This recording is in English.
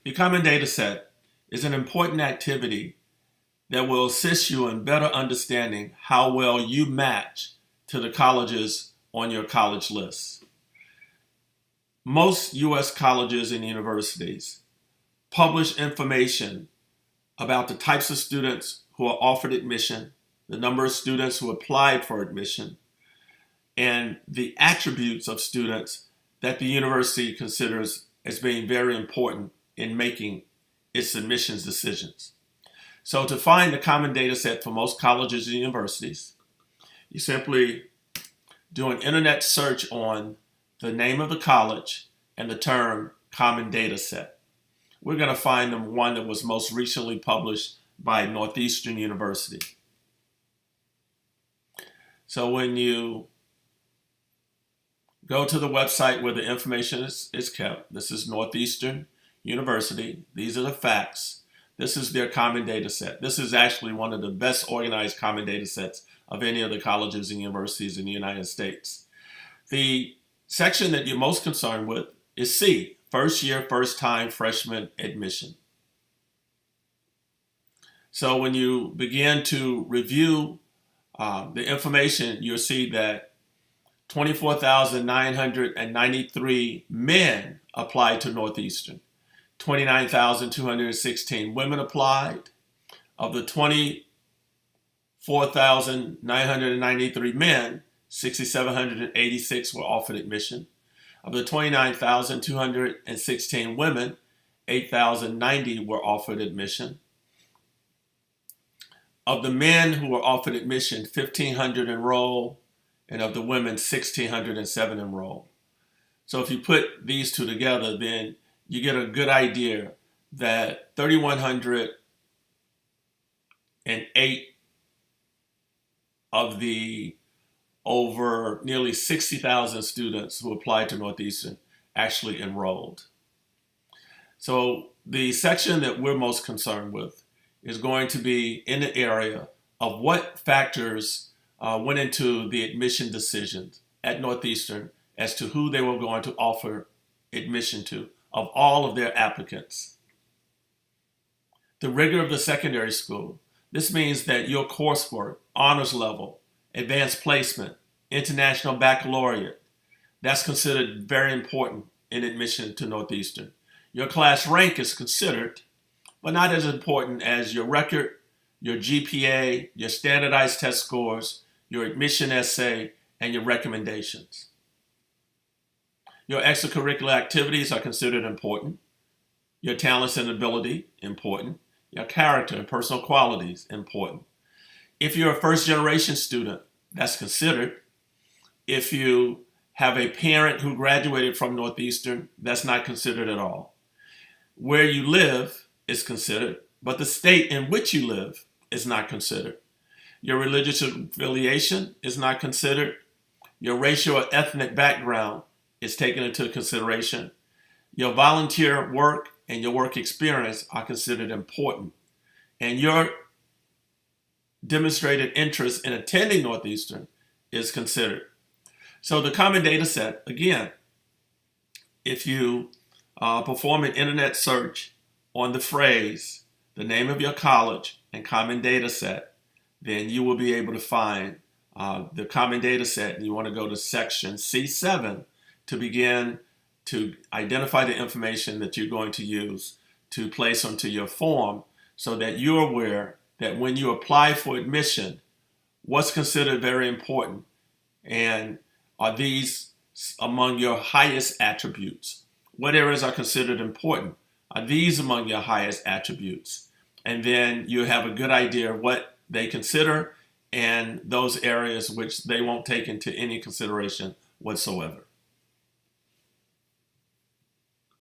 The common data set is an important activity that will assist you in better understanding how well you match to the colleges on your college list. Most U.S. colleges and universities publish information about the types of students who are offered admission, the number of students who applied for admission, and the attributes of students that the university considers as being very important in making its admissions decisions. So to find the common data set for most colleges and universities, you simply do an internet search on the name of the college and the term common data set. We're going to find the one that was most recently published by Northeastern University. So when you go to the website where the information is kept, this is Northeastern University. These are the facts. This is their common data set. This is actually one of the best organized common data sets of any of the colleges and universities in the United States. The section that you're most concerned with is C, first year, first time freshman admission. So when you begin to review the information, you'll see that 24,993 men applied to Northeastern. 29,216 women applied. Of the 24,993 men, 6,786 were offered admission. Of the 29,216 women, 8,090 were offered admission. Of the men who were offered admission, 1,500 enrolled, and of the women, 1,607 enrolled. So if you put these two together, then you get a good idea that 3,108 of the over nearly 60,000 students who applied to Northeastern actually enrolled. So the section that we're most concerned with is going to be in the area of what factors went into the admission decisions at Northeastern as to who they were going to offer admission to of all of their applicants. The rigor of the secondary school. This means that your coursework, honors level, advanced placement, international baccalaureate, that's considered very important in admission to Northeastern. Your class rank is considered, but not as important as your record, your GPA, your standardized test scores, your admission essay, and your recommendations. Your extracurricular activities are considered important. Your talents and ability, important. Your character and personal qualities, important. If you're a first-generation student, that's considered. If you have a parent who graduated from Northeastern, that's not considered at all. Where you live is considered, but the state in which you live is not considered. Your religious affiliation is not considered. Your racial or ethnic background is taken into consideration. Your volunteer work and your work experience are considered important. And your demonstrated interest in attending Northeastern is considered. So the common data set, again, if you perform an internet search on the phrase, the name of your college and common data set, then you will be able to find the common data set, and you want to go to section C7 to begin to identify the information that you're going to use to place onto your form so that you're aware that when you apply for admission, what's considered very important, and are these among your highest attributes? What areas are considered important? Are these among your highest attributes? And then you have a good idea of what they consider and those areas which they won't take into any consideration whatsoever.